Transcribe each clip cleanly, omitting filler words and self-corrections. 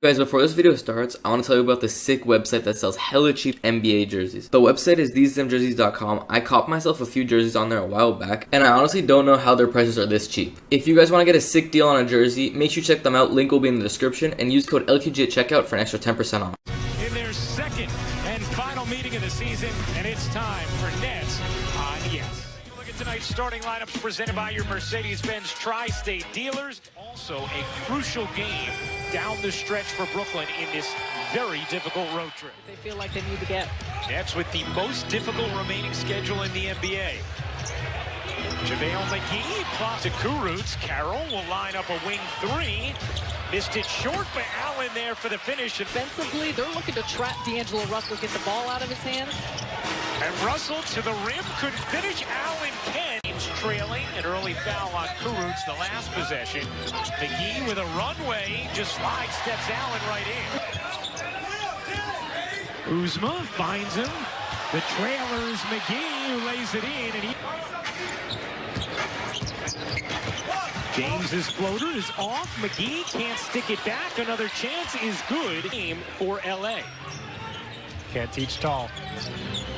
Guys, before this video starts, I want to tell you about the sick website that sells hella cheap NBA jerseys. The website is thesemjerseys.com. I copped myself a few jerseys on there a while back, and I honestly don't know how their prices are this cheap. If you guys want to get a sick deal on a jersey, make sure you check them out. Link will be in the description, and use code LQG at checkout for an extra 10% off. In their second and final meeting of the season, and it's time for Nets on Yes. Look at tonight's starting lineups presented by your Mercedes-Benz Tri-State dealers. Also a crucial game down the stretch for Brooklyn in this very difficult road trip. They feel like they need to get. Nets with the most difficult remaining schedule in the NBA. JaVale McGee plops to Kurucs. Carroll will line up a wing three. Missed it short, but Allen there for the finish. Defensively, they're looking to trap D'Angelo Russell, get the ball out of his hands. And Russell to the rim, could finish. Allen can. Trailing, an early foul on Kurucs the last possession. McGee with a runway, just slides, steps Allen right in. Kuzma finds him. The trailer is McGee who lays it in, and James's floater is off. McGee can't stick it back. Another chance is good. Game for LA. Can't teach tall.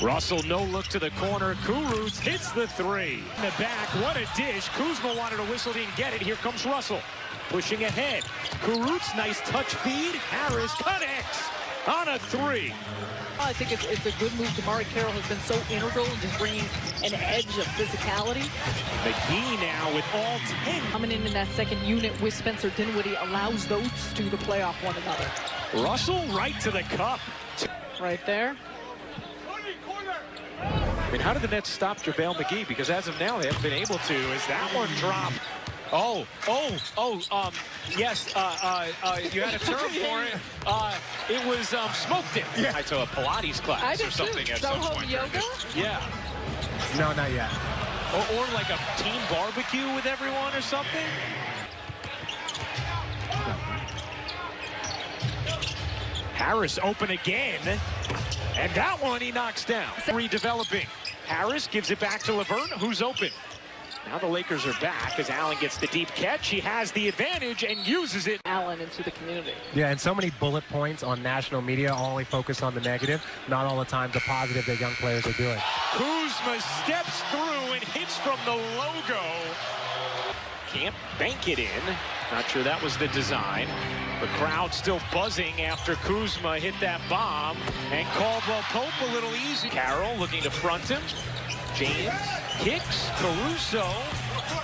Russell no look to the corner. Kurucs hits the three. In the back, what a dish. Kuzma wanted a whistle, didn't get it. Here comes Russell. Pushing ahead. Kurucs, nice touch feed. Harris connects on a three. I think it's a good move. DeMarre Carroll has been so integral in just bringing an edge of physicality. McGee now with all 10. Coming in that second unit with Spencer Dinwiddie allows those two to play off one another. Russell right to the cup. Right there. I mean, how did the Nets stop JaVale McGee? Because as of now, they haven't been able to. Is that one dropped? Yes, you had a term for it. It was smoked it. Yeah. I took a Pilates class or something at some point. Yoga? Yeah. No, not yet. Or like a team barbecue with everyone or something. Harris open again. And that one he knocks down. Redeveloping. Harris gives it back to Levert, who's open. Now the Lakers are back as Allen gets the deep catch. He has the advantage and uses it. Allen into the community. Yeah, and so many bullet points on national media only focus on the negative, not all the time the positive that young players are doing. Kuzma steps through and hits from the logo. Can't bank it in. Not sure that was the design. The crowd still buzzing after Kuzma hit that bomb. And Caldwell Pope a little easy. Carroll looking to front him. James kicks. Caruso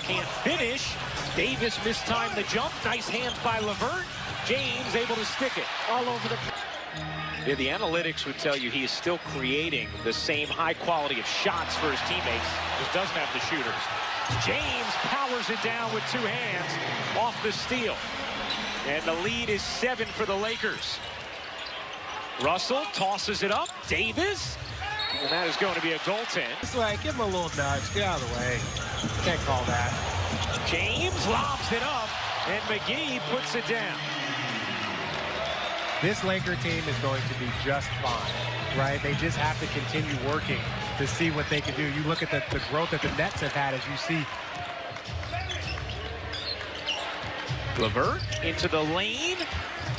can't finish. Davis mistimed the jump. Nice hands by Levert. James able to stick it. All over the... Yeah, the analytics would tell you he is still creating the same high quality of shots for his teammates. Just doesn't have the shooters. James powers it down with two hands off the steal. And the lead is 7 for the Lakers. Russell tosses it up. Davis. And that is going to be a goaltend. It's like, give him a little nudge. Get out of the way. Can't call that. James lobs it up, and McGee puts it down. This Laker team is going to be just fine, right? They just have to continue working to see what they can do. You look at the growth that the Nets have had as you see. Levert into the lane,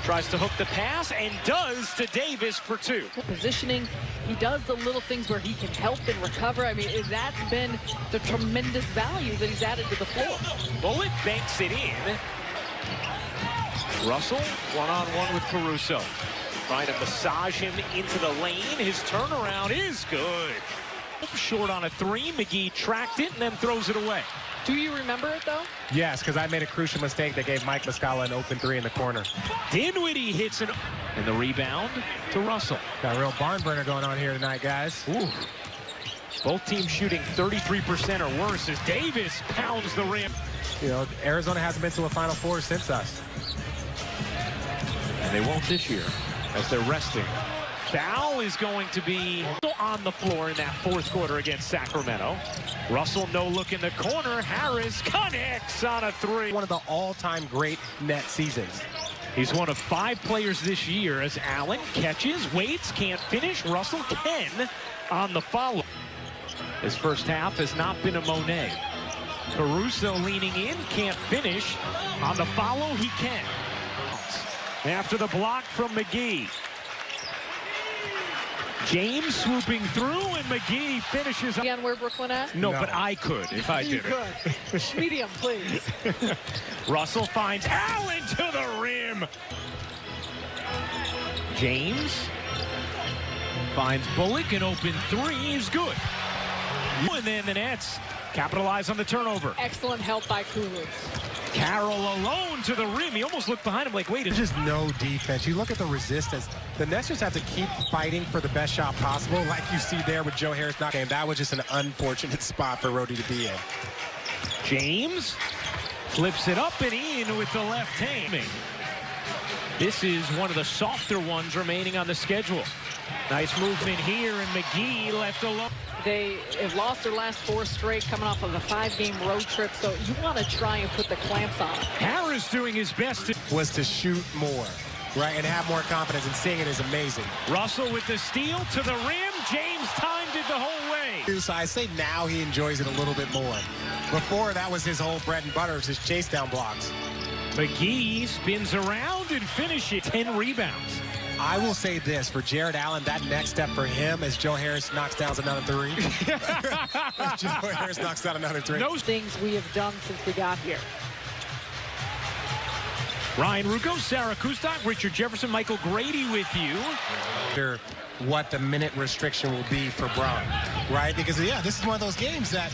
tries to hook the pass, and does to Davis for 2. The positioning, he does the little things where he can help and recover. I mean, that's been the tremendous value that he's added to the floor. Bullet banks it in. Russell, one-on-one with Caruso. Trying to massage him into the lane. His turnaround is good. Short on a three. McGee tracked it and then throws it away. Do you remember it, though? Yes, because I made a crucial mistake that gave Mike Muscala an open three in the corner. Dinwiddie hits it. And the rebound to Russell. Got a real barn burner going on here tonight, guys. Ooh. Both teams shooting 33% or worse as Davis pounds the rim. You know, Arizona hasn't been to a Final Four since us. And they won't this year as they're resting. Foul is going to be on the floor in that fourth quarter against Sacramento. Russell no look in the corner. Harris connects on a three. One of the all-time great net seasons. He's one of 5 players this year as Allen catches, waits, can't finish. Russell can on the follow. His first half has not been a Monet. Caruso leaning in, can't finish. On the follow, he can. after the block from McGee. James swooping through, and McGee finishes. On where Brooklyn at? No, but I could if I You did it. could. Medium, please. Russell finds Allen to the rim. James finds Bullock, an open three is good. And then the Nets capitalize on the turnover. Excellent help by Kulu. Carroll alone to the rim. He almost looked behind him like, wait. There's just no defense. You look at the resistance. The Nets just have to keep fighting for the best shot possible, like you see there with Joe Harris not game. That was just an unfortunate spot for Rhodey to be in. James flips it up and in with the left hand. This is one of the softer ones remaining on the schedule. Nice movement here, and McGee left alone. They have lost their last 4 straight, coming off of a 5-game road trip, so you want to try and put the clamps on. Harris doing his best Was to shoot more, right, and have more confidence, and seeing it is amazing. Russell with the steal to the rim. James timed it the whole way. So I say now he enjoys it a little bit more. Before, that was his whole bread and butter, his chase down blocks. McGee spins around and finishes 10 rebounds. I will say this, for Jared Allen, that next step for him as Joe Harris knocks down another three. Joe Harris knocks down another three. Those things we have done since we got here. Ryan Rucco, Sarah Kustok, Richard Jefferson, Michael Grady with you. What the minute restriction will be for Braun, right? Because, yeah, this is one of those games that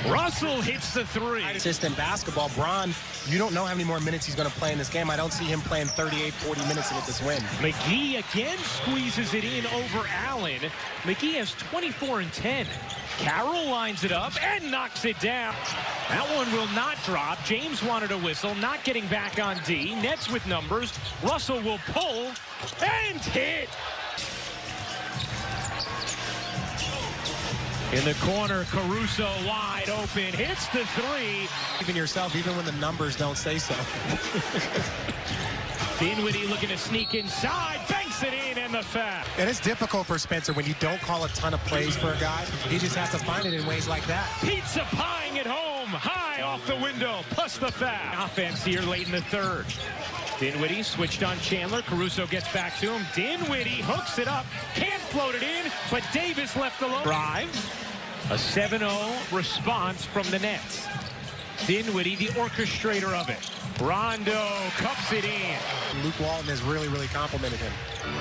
Russell hits the three. Assistant basketball, Braun, you don't know how many more minutes he's going to play in this game. I don't see him playing 38, 40 minutes to get this win. McGee again squeezes it in over Allen. McGee has 24 and 10. Carroll lines it up and knocks it down. That one will not drop. James wanted a whistle, not getting back on D. Nets with numbers. Russell will pull and hit. In the corner, Caruso wide open, hits the three. Even yourself, even when the numbers don't say so. Dinwiddie looking to sneak inside, banks it in, and the foul. And it's difficult for Spencer when you don't call a ton of plays for a guy. He just has to find it in ways like that. Pizza pieing at home, high off the window, plus the foul. Offense here late in the third. Dinwiddie switched on Chandler. Caruso gets back to him. Dinwiddie hooks it up, can't float it in, but Davis left alone. Drives. A 7-0 response from the Nets. Dinwiddie, the orchestrator of it. Rondo cups it in. Luke Walton has really, really complimented him.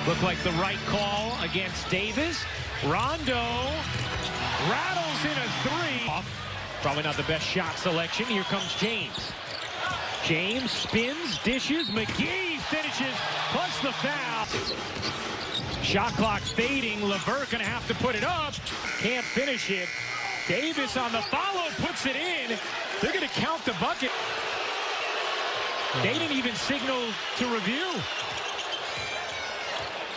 Looked like the right call against Davis. Rondo rattles in a three. Probably not the best shot selection. Here comes James. James spins, dishes. McGee finishes, plus the foul. Shot clock fading. LeVert gonna have to put it up. Can't finish it. Davis on the follow, puts it in. They're gonna count the bucket. They didn't even signal to review.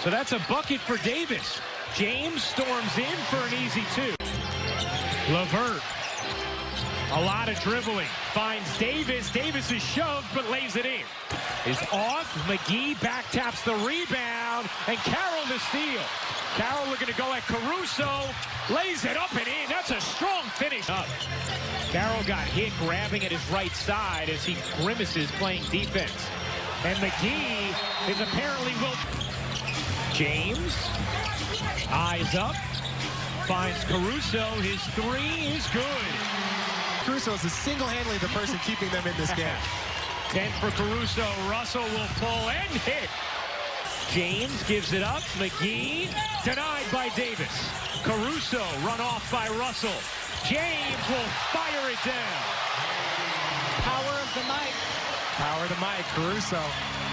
So that's a bucket for Davis. James storms in for an easy 2. LeVert. A lot of dribbling. Finds Davis. Davis is shoved, but lays it in. Is off. McGee back taps the rebound. And Carroll the steal. Carroll looking to go at Caruso. Lays it up and in. That's a strong finish. Up. Carroll got hit grabbing at his right side as he grimaces playing defense. And McGee is apparently James. Eyes up. Finds Caruso. His 3 is good. Caruso is single-handedly the person keeping them in this game. 10 for Caruso. Russell will pull and hit. James gives it up. McGee denied by Davis. Caruso run off by Russell. James will fire it down. Power of the mic. Power to Mike. Caruso.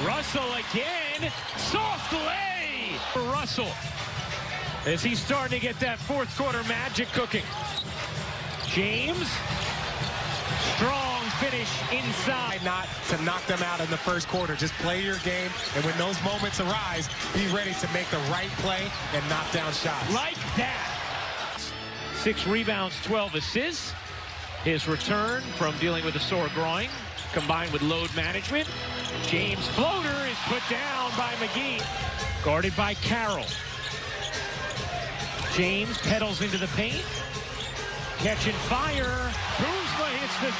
Russell again. Soft lay for Russell. As he's starting to get that fourth quarter magic cooking. James. Strong finish inside. Not to knock them out in the first quarter. Just play your game, and when those moments arise, be ready to make the right play and knock down shots. Like that. 6 rebounds, 12 assists. His return from dealing with a sore groin, combined with load management. James' floater is put down by McGee. Guarded by Carroll. James pedals into the paint. Catching fire. Kuzma hits the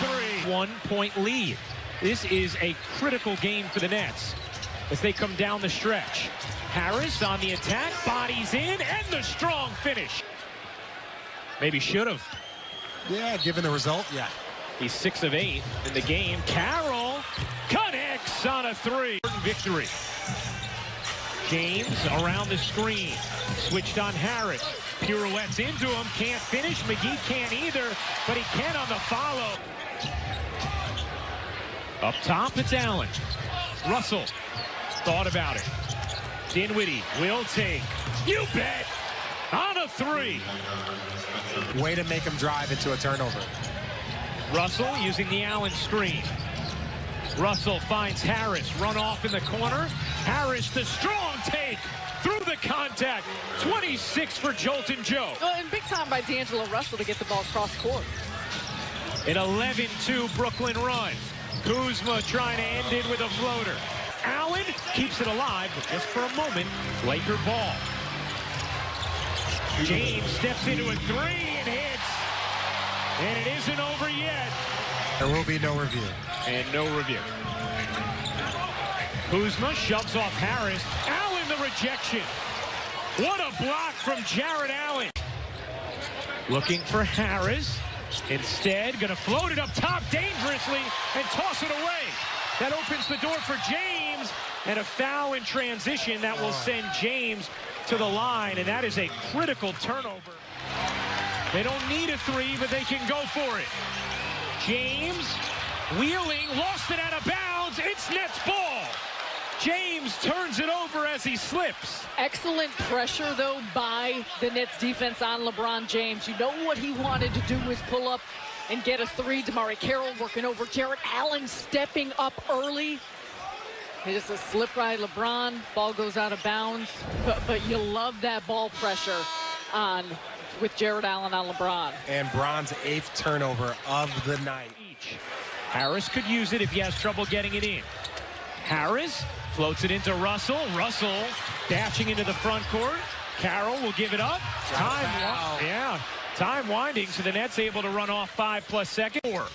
3. 1-point lead. This is a critical game for the Nets. as they come down the stretch. Harris on the attack, bodies in, and the strong finish. Maybe should have. Yeah, given the result, yeah. He's 6 of 8 in the game. Carroll connects on a 3. Victory. James around the screen. Switched on Harris. Pirouettes into him. Can't finish. McGee can't either, but he can on the follow. Up top, it's Allen. Russell thought about it. Dinwiddie will take. You bet. On a 3. Way to make him drive into a turnover. Russell using the Allen screen. Russell finds Harris. Run off in the corner. Harris, the strong take through the contact. 26 for Jolton Joe. Oh, and big time by D'Angelo Russell to get the ball across court. An 11-2 Brooklyn run. Kuzma trying to end it with a floater. Allen keeps it alive, but just for a moment, Laker ball. James steps into a 3 and hits. And it isn't over yet. There will be no review. And no review. Kuzma shoves off Harris. Allen the rejection. What a block from Jarrett Allen. Looking for Harris. Instead, gonna float it up top dangerously and toss it away. That opens the door for James, and a foul in transition that will send James to the line, and that is a critical turnover. They don't need a 3, but they can go for it. James wheeling, lost it out of bounds. It's Nets ball. James turns it over as he slips. Excellent pressure, though, by the Nets defense on LeBron James. You know what he wanted to do was pull up and get a 3. DeMarre Carroll working over Jarrett Allen, stepping up early. It's a slip right, LeBron. Ball goes out of bounds. But you love that ball pressure on with Jarrett Allen on LeBron. And Bron's 8th turnover of the night. Harris could use it if he has trouble getting it in. Harris floats it into Russell. Russell dashing into the front court. Carroll will give it up. Time winding, so the Nets able to run off 5+ seconds.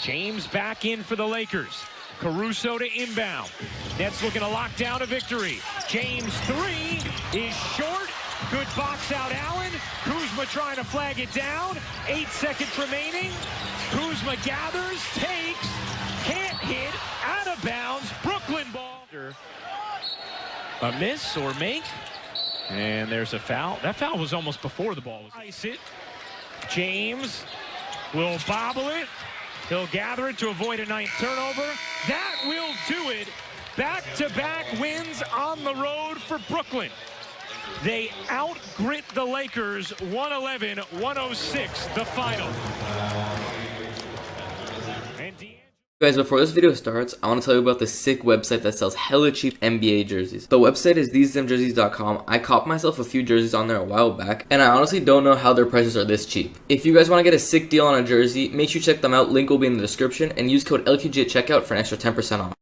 James back in for the Lakers. Caruso to inbound. Nets looking to lock down a victory. James 3 is short. Good box out Allen. Kuzma trying to flag it down. 8 seconds remaining. Kuzma gathers, takes, can't hit, out of bounds. Brooklyn ball. A miss or make. And there's a foul. That foul was almost before the ball was. Ice it. James will bobble it. He'll gather it to avoid a 9th turnover. That will do it. Back-to-back wins on the road for Brooklyn. They out-grit the Lakers 111-106, the final. Guys, before this video starts, I want to tell you about the sick website that sells hella cheap NBA jerseys. The website is TheseDamnJerseys.com. I copped myself a few jerseys on there a while back, and I honestly don't know how their prices are this cheap. If you guys want to get a sick deal on a jersey, make sure you check them out. Link will be in the description, and use code LQG at checkout for an extra 10% off.